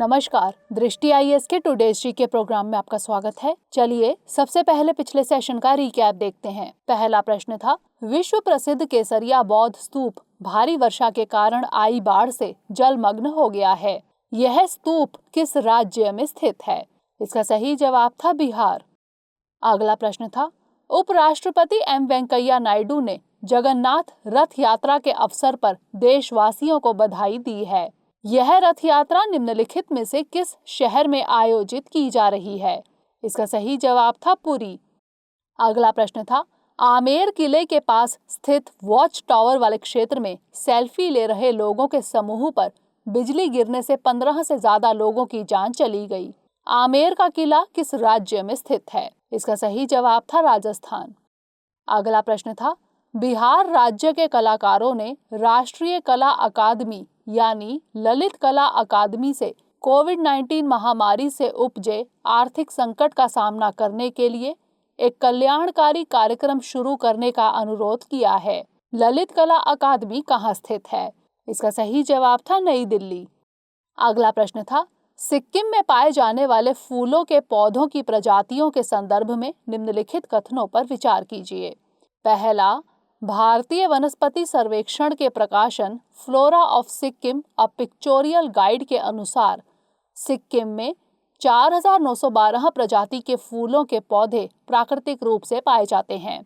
नमस्कार, दृष्टि आईएएस के टुडेज जी के प्रोग्राम में आपका स्वागत है। चलिए सबसे पहले पिछले सेशन का रिकैप देखते हैं। पहला प्रश्न था, विश्व प्रसिद्ध केसरिया बौद्ध स्तूप भारी वर्षा के कारण आई बाढ़ से जलमग्न हो गया है। यह स्तूप किस राज्य में स्थित है? इसका सही जवाब था बिहार। अगला प्रश्न था, उपराष्ट्रपति एम वेंकैया नायडू ने जगन्नाथ रथ यात्रा के अवसर पर देशवासियों को बधाई दी है। यह रथ यात्रा निम्नलिखित में से किस शहर में आयोजित की जा रही है? इसका सही जवाब था पुरी। अगला प्रश्न था, आमेर किले के पास स्थित वॉच टावर वाले क्षेत्र में सेल्फी ले रहे लोगों के समूह पर बिजली गिरने से 15 से ज्यादा लोगों की जान चली गई। आमेर का किला किस राज्य में स्थित है? इसका सही जवाब था राजस्थान। अगला प्रश्न था, बिहार राज्य के कलाकारों ने राष्ट्रीय कला अकादमी यानी ललित कला अकादमी से कोविड-19 महामारी से उपजे आर्थिक संकट का सामना करने के लिए एक कल्याणकारी कार्यक्रम शुरू करने का अनुरोध किया है। ललित कला अकादमी कहाँ स्थित है? इसका सही जवाब था नई दिल्ली। अगला प्रश्न था, सिक्किम में पाए जाने वाले फूलों के पौधों की प्रजातियों के संदर्भ में निम्नलिखित कथनों पर विचार कीजिए। पहला, भारतीय वनस्पति सर्वेक्षण के प्रकाशन flora of Sikkim a pictorial guide के अनुसार सिक्किम में 4912 प्रजाति के फूलों के पौधे प्राकृतिक रूप से पाए जाते हैं।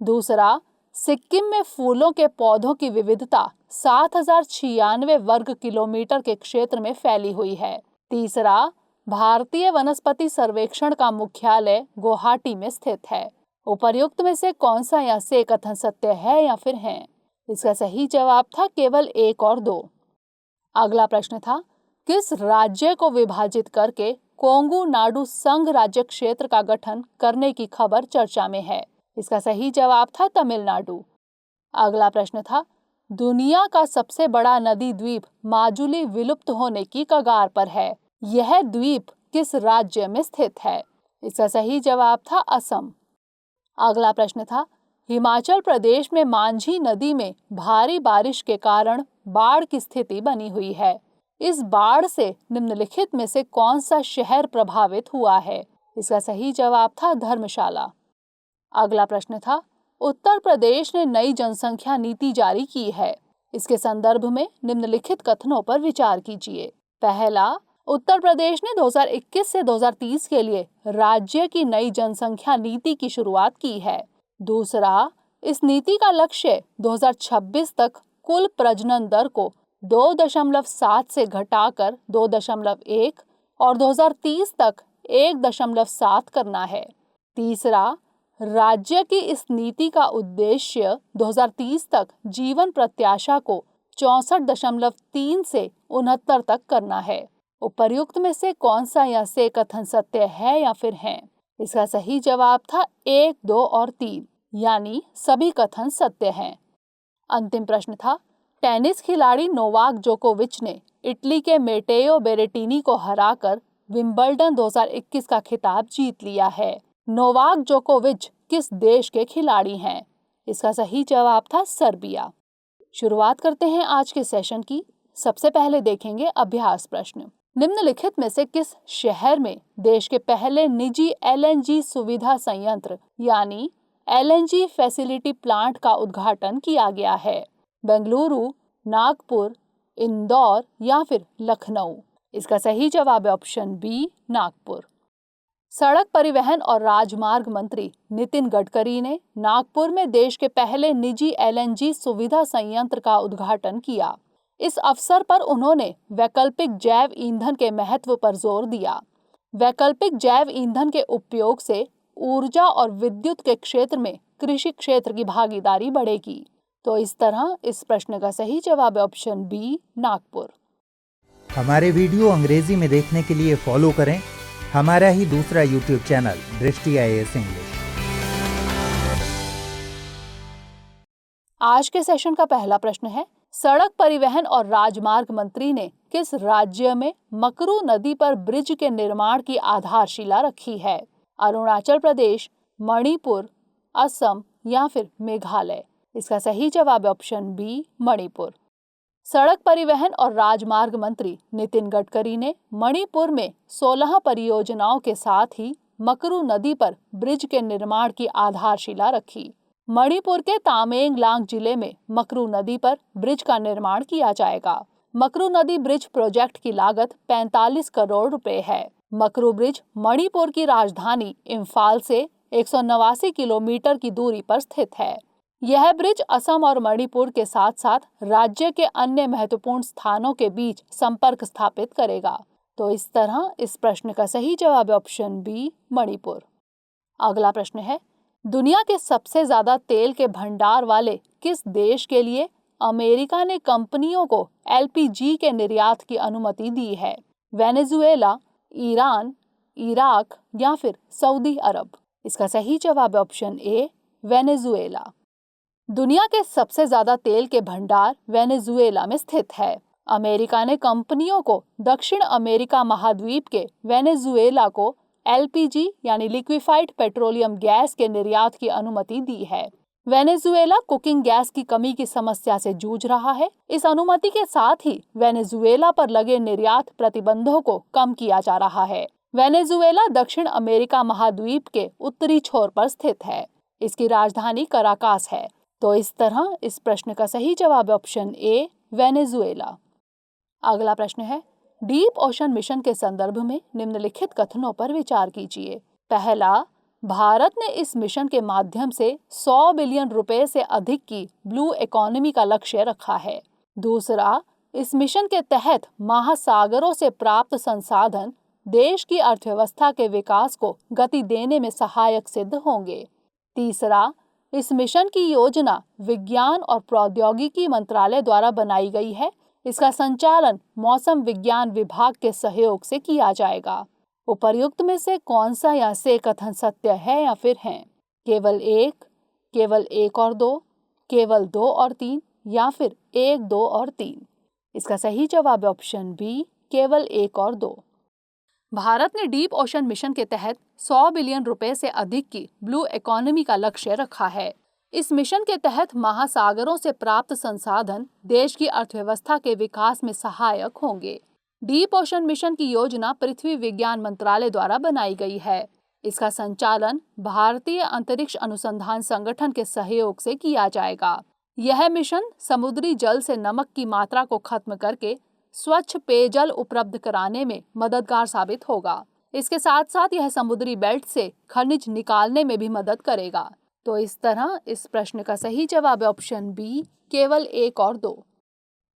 दूसरा, सिक्किम में फूलों के पौधों की विविधता 7096 वर्ग किलोमीटर के क्षेत्र में फैली हुई है। तीसरा, भारतीय वनस्पति सर्वेक्षण का मुख्यालय गुवाहाटी में स्थित है। उपर्युक्त में से कौन सा या से कथन सत्य है या फिर है? इसका सही जवाब था केवल 1 और 2। अगला प्रश्न था, किस राज्य को विभाजित करके कोंगू नाडु संघ राज्य क्षेत्र का गठन करने की खबर चर्चा में है? इसका सही जवाब था तमिलनाडु। अगला प्रश्न था, दुनिया का सबसे बड़ा नदी द्वीप माजुली विलुप्त होने की कगार पर है। यह द्वीप किस राज्य में स्थित है? इसका सही जवाब था असम। अगला प्रश्न था, हिमाचल प्रदेश में मांझी नदी में भारी बारिश के कारण बाढ़ की स्थिति बनी हुई है। इस बाढ़ से निम्नलिखित में से कौन सा शहर प्रभावित हुआ है? इसका सही जवाब था धर्मशाला। अगला प्रश्न था, उत्तर प्रदेश ने नई जनसंख्या नीति जारी की है। इसके संदर्भ में निम्नलिखित कथनों पर विचार कीजिए। पहला, उत्तर प्रदेश ने 2021 से 2030 के लिए राज्य की नई जनसंख्या नीति की शुरुआत की है। दूसरा, इस नीति का लक्ष्य 2026 तक कुल प्रजनन दर को 2.7 से घटाकर 2.1 और 2030 तक 1.7 करना है। तीसरा, राज्य की इस नीति का उद्देश्य 2030 तक जीवन प्रत्याशा को 64.3 से 69 तक करना है। उपर्युक्त में से कौन सा या से कथन सत्य है या फिर है? इसका सही जवाब था 1, 2 और 3, यानी सभी कथन सत्य हैं। अंतिम प्रश्न था, टेनिस खिलाड़ी नोवाक जोकोविच ने इटली के मेटेओ बेरेटिनी को हराकर विंबलडन 2021 का खिताब जीत लिया है। नोवाक जोकोविच किस देश के खिलाड़ी हैं? इसका सही जवाब था सर्बिया। शुरुआत करते हैं आज के सेशन की। सबसे पहले देखेंगे अभ्यास प्रश्न। निम्नलिखित में से किस शहर में देश के पहले निजी एलएनजी सुविधा संयंत्र यानी एलएनजी फैसिलिटी प्लांट का उद्घाटन किया गया है? बेंगलुरु, नागपुर, इंदौर या फिर लखनऊ? इसका सही जवाब है ऑप्शन बी, नागपुर। सड़क परिवहन और राजमार्ग मंत्री नितिन गडकरी ने नागपुर में देश के पहले निजी एलएनजी सुविधा संयंत्र का उद्घाटन किया। इस अवसर पर उन्होंने वैकल्पिक जैव ईंधन के महत्व पर जोर दिया। वैकल्पिक जैव ईंधन के उपयोग से ऊर्जा और विद्युत के क्षेत्र में कृषि क्षेत्र की भागीदारी बढ़ेगी। तो इस तरह इस प्रश्न का सही जवाब है ऑप्शन बी, नागपुर। हमारे वीडियो अंग्रेजी में देखने के लिए फॉलो करें हमारा ही दूसरा यूट्यूब चैनल दृष्टि आईएएस इंग्लिश। आज के सेशन का पहला प्रश्न है, सड़क परिवहन और राजमार्ग मंत्री ने किस राज्य में मकरू नदी पर ब्रिज के निर्माण की आधारशिला रखी है? अरुणाचल प्रदेश, मणिपुर, असम या फिर मेघालय? इसका सही जवाब है ऑप्शन बी, मणिपुर। सड़क परिवहन और राजमार्ग मंत्री नितिन गडकरी ने मणिपुर में 16 परियोजनाओं के साथ ही मकरू नदी पर ब्रिज के निर्माण की आधारशिला रखी। मणिपुर के तामेंगलांग जिले में मकरू नदी पर ब्रिज का निर्माण किया जाएगा। मकरू नदी ब्रिज प्रोजेक्ट की लागत 45 करोड़ रुपए है। मकरू ब्रिज मणिपुर की राजधानी इम्फाल से 189 किलोमीटर की दूरी पर स्थित है। यह ब्रिज असम और मणिपुर के साथ साथ राज्य के अन्य महत्वपूर्ण स्थानों के बीच संपर्क स्थापित करेगा। तो इस तरह इस प्रश्न का सही जवाब है ऑप्शन बी, मणिपुर। अगला प्रश्न है, दुनिया के सबसे ज्यादा तेल के भंडार वाले किस देश के लिए अमेरिका ने कंपनियों को एलपीजी के निर्यात की अनुमति दी है? वेनेजुएला, ईरान, इराक या फिर सऊदी अरब? इसका सही जवाब है ऑप्शन ए, वेनेजुएला। दुनिया के सबसे ज्यादा तेल के भंडार वेनेजुएला में स्थित है। अमेरिका ने कंपनियों को दक्षिण अमेरिका महाद्वीप के वेनेजुएला को एलपीजी यानी लिक्विफाइड पेट्रोलियम गैस के निर्यात की अनुमति दी है। वेनेजुएला कुकिंग गैस की कमी की समस्या से जूझ रहा है। इस अनुमति के साथ ही वेनेजुएला पर लगे निर्यात प्रतिबंधों को कम किया जा रहा है। वेनेजुएला दक्षिण अमेरिका महाद्वीप के उत्तरी छोर पर स्थित है। इसकी राजधानी कराकास है। तो इस तरह इस प्रश्न का सही जवाब है ऑप्शन ए, वेनेजुएला। अगला प्रश्न है, डीप ओशन मिशन के संदर्भ में निम्नलिखित कथनों पर विचार कीजिए। पहला, भारत ने इस मिशन के माध्यम से 100 बिलियन रुपए से अधिक की ब्लू इकोनॉमी का लक्ष्य रखा है। दूसरा, इस मिशन के तहत महासागरों से प्राप्त संसाधन देश की अर्थव्यवस्था के विकास को गति देने में सहायक सिद्ध होंगे। तीसरा, इस मिशन की योजना विज्ञान और प्रौद्योगिकी मंत्रालय द्वारा बनाई गई है। इसका संचालन मौसम विज्ञान विभाग के सहयोग से किया जाएगा। उपर्युक्त में से कौन सा या से कथन सत्य है या फिर हैं? केवल एक और दो, केवल 2 और 3 या फिर 1, 2 और 3? इसका सही जवाब है ऑप्शन बी, केवल 1 और 2। भारत ने डीप ओशन मिशन के तहत 100 बिलियन रुपए से अधिक की ब्लू इकोनॉमी का लक्ष्य रखा है। इस मिशन के तहत महासागरों से प्राप्त संसाधन देश की अर्थव्यवस्था के विकास में सहायक होंगे। डीप ओशन मिशन की योजना पृथ्वी विज्ञान मंत्रालय द्वारा बनाई गई है। इसका संचालन भारतीय अंतरिक्ष अनुसंधान संगठन के सहयोग से किया जाएगा। यह मिशन समुद्री जल से नमक की मात्रा को खत्म करके स्वच्छ पेयजल उपलब्ध कराने में मददगार साबित होगा। इसके साथ साथ यह समुद्री बेल्ट से खनिज निकालने में भी मदद करेगा। तो इस तरह इस प्रश्न का सही जवाब है ऑप्शन बी, केवल 1 और 2।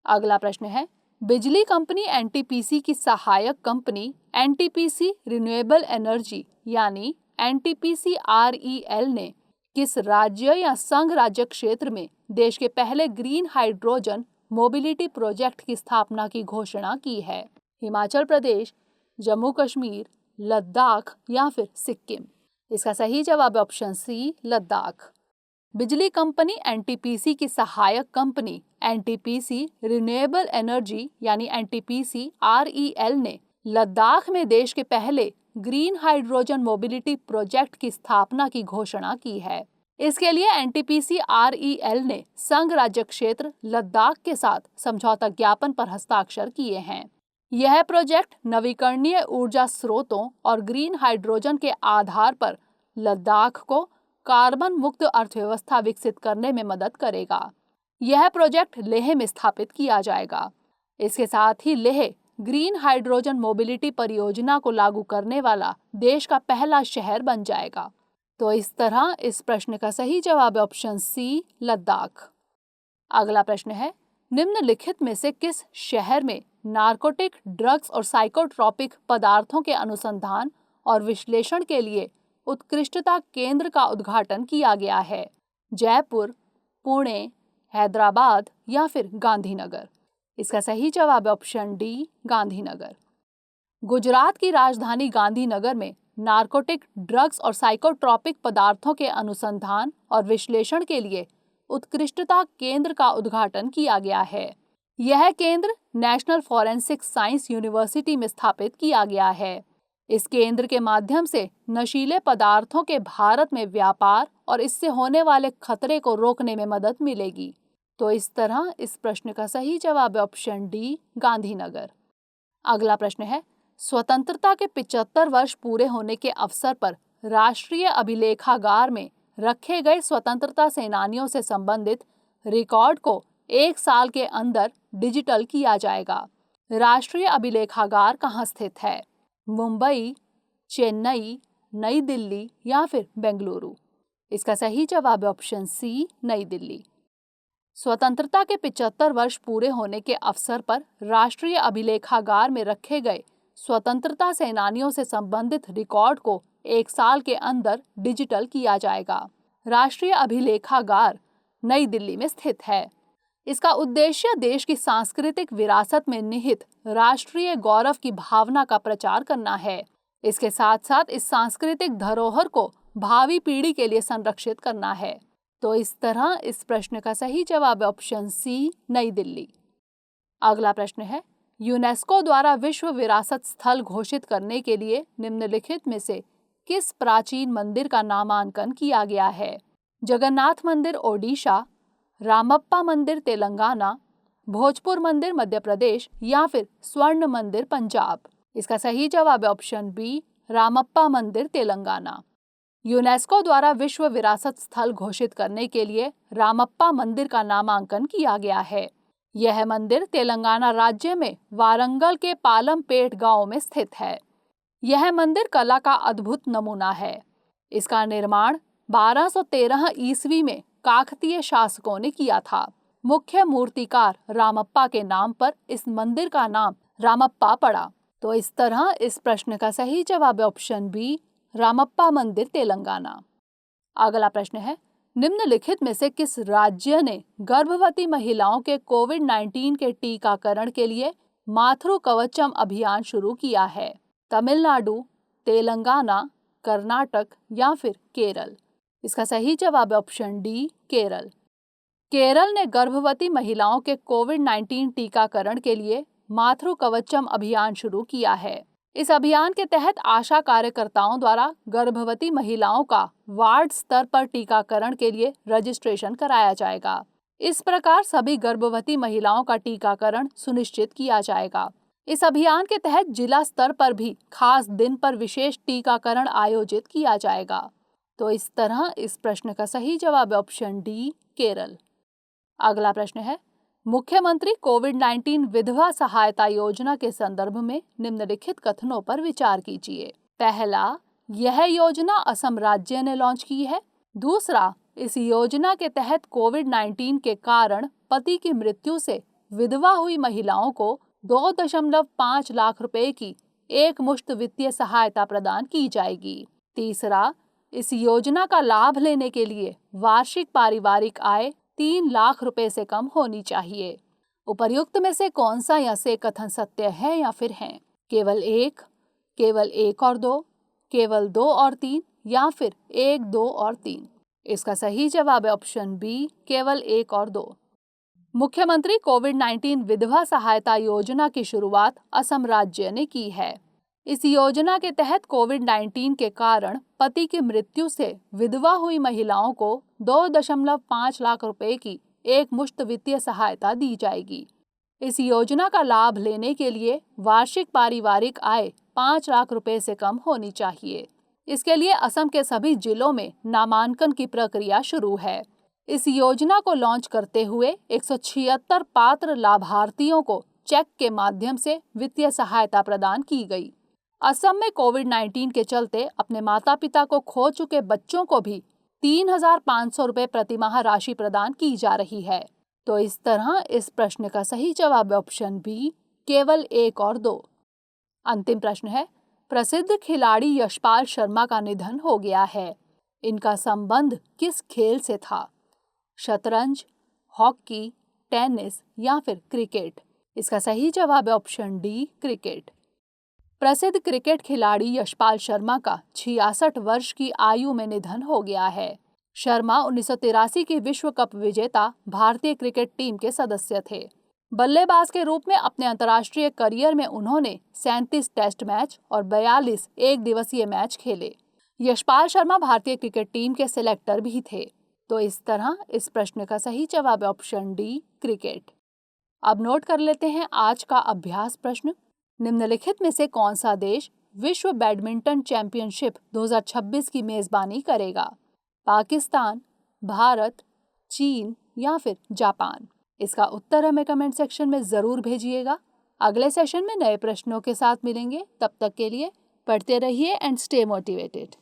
अगला प्रश्न है, बिजली कंपनी एनटीपीसी की सहायक कंपनी एनटीपीसी रिन्यूएबल एनर्जी यानी एनटीपीसी आरईएल ने किस राज्य या संघ राज्य क्षेत्र में देश के पहले ग्रीन हाइड्रोजन मोबिलिटी प्रोजेक्ट की स्थापना की घोषणा की है? हिमाचल प्रदेश, जम्मू कश्मीर, लद्दाख या फिर सिक्किम? इसका सही जवाब है ऑप्शन सी, लद्दाख। बिजली कंपनी एनटीपीसी की सहायक कंपनी एनटीपीसी रिन्यूएबल एनर्जी यानी एनटीपीसी आरईएल ने लद्दाख में देश के पहले ग्रीन हाइड्रोजन मोबिलिटी प्रोजेक्ट की स्थापना की घोषणा की है। इसके लिए एनटीपीसी आरईएल ने संघ राज्य क्षेत्र लद्दाख के साथ समझौता ज्ञापन पर हस्ताक्षर किए हैं। यह प्रोजेक्ट नवीकरणीय ऊर्जा स्रोतों और ग्रीन हाइड्रोजन के आधार पर लद्दाख को कार्बन मुक्त अर्थव्यवस्था विकसित करने में मदद करेगा। यह प्रोजेक्ट लेह में स्थापित किया जाएगा। इसके साथ ही लेह ग्रीन हाइड्रोजन मोबिलिटी परियोजना को लागू करने वाला देश का पहला शहर बन जाएगा। तो इस तरह इस प्रश्न का सही जवाब है ऑप्शन सी, लद्दाख। अगला प्रश्न है, निम्नलिखित में से किस शहर में नार्कोटिक ड्रग्स और साइकोट्रॉपिक पदार्थों के अनुसंधान और विश्लेषण के लिए उत्कृष्टता केंद्र का उद्घाटन किया गया है? जयपुर, पुणे, हैदराबाद या फिर गांधीनगर? इसका सही जवाब है ऑप्शन डी, गांधीनगर। गुजरात की राजधानी गांधीनगर में नार्कोटिक ड्रग्स और साइकोट्रॉपिक पदार्थों के अनुसंधान और विश्लेषण के लिए उत्कृष्टता केंद्र का उद्घाटन किया गया है। यह केंद्र नेशनल फॉरेंसिक साइंस यूनिवर्सिटी में स्थापित किया गया है। इस केंद्र के माध्यम से नशीले पदार्थों के भारत में व्यापार और इससे होने वाले खतरे को रोकने में मदद मिलेगी। तो इस तरह इस प्रश्न का सही जवाब है ऑप्शन डी, गांधीनगर। अगला प्रश्न है, स्वतंत्रता के 75 वर्ष पूरे होने के अवसर पर राष्ट्रीय अभिलेखागार में रखे गए स्वतंत्रता सेनानियों से संबंधित रिकॉर्ड को 1 साल के अंदर डिजिटल किया जाएगा। राष्ट्रीय अभिलेखागार कहाँ स्थित है? मुंबई, चेन्नई, नई दिल्ली या फिर बेंगलुरु? इसका सही जवाब है ऑप्शन सी, नई दिल्ली। स्वतंत्रता के 75 वर्ष पूरे होने के अवसर पर राष्ट्रीय अभिलेखागार में रखे गए स्वतंत्रता सेनानियों से संबंधित रिकॉर्ड को 1 साल के अंदर डिजिटल किया जाएगा। राष्ट्रीय अभिलेखागार नई दिल्ली में स्थित है। इसका उद्देश्य देश की सांस्कृतिक विरासत में निहित राष्ट्रीय गौरव की भावना का प्रचार करना है। इसके साथ साथ इस सांस्कृतिक धरोहर को भावी पीढ़ी के लिए संरक्षित करना है। तो इस तरह इस प्रश्न का सही जवाब है ऑप्शन सी, नई दिल्ली। अगला प्रश्न है, यूनेस्को द्वारा विश्व विरासत स्थल घोषित करने के लिए निम्नलिखित में से किस प्राचीन मंदिर का नामांकन किया गया है? जगन्नाथ मंदिर ओडिशा, रामप्पा मंदिर तेलंगाना, भोजपुर मंदिर मध्य प्रदेश या फिर स्वर्ण मंदिर पंजाब? इसका सही जवाब है ऑप्शन बी, रामप्पा मंदिर तेलंगाना। यूनेस्को द्वारा विश्व विरासत स्थल घोषित करने के लिए रामप्पा मंदिर का नामांकन किया गया है। यह मंदिर तेलंगाना राज्य में वारंगल के पालमपेट गांव में स्थित है। यह मंदिर कला का अद्भुत नमूना है। इसका निर्माण 1213 ईस्वी में काकतीय शासकों ने किया था। मुख्य मूर्तिकार रामप्पा के नाम पर इस मंदिर का नाम रामप्पा पड़ा। तो इस तरह इस प्रश्न का सही जवाब है ऑप्शन बी, रामप्पा मंदिर तेलंगाना। अगला प्रश्न है, निम्नलिखित में से किस राज्य ने गर्भवती महिलाओं के कोविड-19 के टीकाकरण के लिए मातृ कवचम अभियान शुरू किया है? तमिलनाडु, तेलंगाना, कर्नाटक या फिर केरल? इसका सही जवाब है ऑप्शन डी, केरल। केरल ने गर्भवती महिलाओं के कोविड-19 टीकाकरण के लिए मातृ कवचम अभियान शुरू किया है। इस अभियान के तहत आशा कार्यकर्ताओं द्वारा गर्भवती महिलाओं का वार्ड स्तर पर टीकाकरण के लिए रजिस्ट्रेशन कराया जाएगा। इस प्रकार सभी गर्भवती महिलाओं का टीकाकरण सुनिश्चित किया जाएगा। इस अभियान के तहत जिला स्तर पर भी खास दिन पर विशेष टीकाकरण आयोजित किया जाएगा। तो इस तरह इस प्रश्न का सही जवाब है ऑप्शन डी, केरल। अगला प्रश्न है, मुख्यमंत्री कोविड-19 विधवा सहायता योजना के संदर्भ में निम्नलिखित कथनों पर विचार कीजिए। पहला, यह योजना असम राज्य ने लॉन्च की है। दूसरा, इस योजना के तहत कोविड-19 के कारण पति की मृत्यु से विधवा हुई महिलाओं को 2.5 लाख रुपए की एक मुश्त वित्तीय सहायता प्रदान की जाएगी। तीसरा, इस योजना का लाभ लेने के लिए वार्षिक पारिवारिक आय 3 लाख रुपए से कम होनी चाहिए। उपर्युक्त में से कौन सा या से कथन सत्य है या फिर हैं? केवल एक और दो, केवल 2 और 3 या फिर 1, 2 और 3? इसका सही जवाब है ऑप्शन बी, केवल 1 और 2। मुख्यमंत्री कोविड-19 विधवा सहायता योजना की शुरुआत असम राज्य ने की है। इस योजना के तहत कोविड-19 के कारण पति की मृत्यु से विधवा हुई महिलाओं को 2.5 लाख रुपए की एक मुश्त वित्तीय सहायता दी जाएगी। इस योजना का लाभ लेने के लिए वार्षिक पारिवारिक आय 5 लाख रुपए से कम होनी चाहिए। इसके लिए असम के सभी जिलों में नामांकन की प्रक्रिया शुरू है। इस योजना को लॉन्च करते हुए 176 पात्र लाभार्थियों को चेक के माध्यम से वित्तीय सहायता प्रदान की गई। असम में कोविड-19 के चलते अपने माता पिता को खो चुके बच्चों को भी 3,500 रुपए प्रतिमाह राशि प्रदान की जा रही है। तो इस तरह इस प्रश्न का सही जवाब है ऑप्शन बी, केवल 1 और 2। अंतिम प्रश्न है, प्रसिद्ध खिलाड़ी यशपाल शर्मा का निधन हो गया है। इनका संबंध किस खेल से था? शतरंज, हॉकी, टेनिस या फिर क्रिकेट? इसका सही जवाब है ऑप्शन डी, क्रिकेट। प्रसिद्ध क्रिकेट खिलाड़ी यशपाल शर्मा का 66 वर्ष की आयु में निधन हो गया है। शर्मा 1983 की विश्व कप विजेता भारतीय क्रिकेट टीम के सदस्य थे। बल्लेबाज के रूप में अपने अंतर्राष्ट्रीय करियर में उन्होंने 37 टेस्ट मैच और 42 एक दिवसीय मैच खेले। यशपाल शर्मा भारतीय क्रिकेट टीम के सिलेक्टर भी थे। तो इस तरह इस प्रश्न का सही जवाब है ऑप्शन डी, क्रिकेट। अब नोट कर लेते हैं आज का अभ्यास प्रश्न। निम्नलिखित में से कौन सा देश विश्व बैडमिंटन चैंपियनशिप 2026 की मेजबानी करेगा? पाकिस्तान, भारत, चीन या फिर जापान? इसका उत्तर हमें कमेंट सेक्शन में जरूर भेजिएगा। अगले सेशन में नए प्रश्नों के साथ मिलेंगे। तब तक के लिए पढ़ते रहिए एंड स्टे मोटिवेटेड।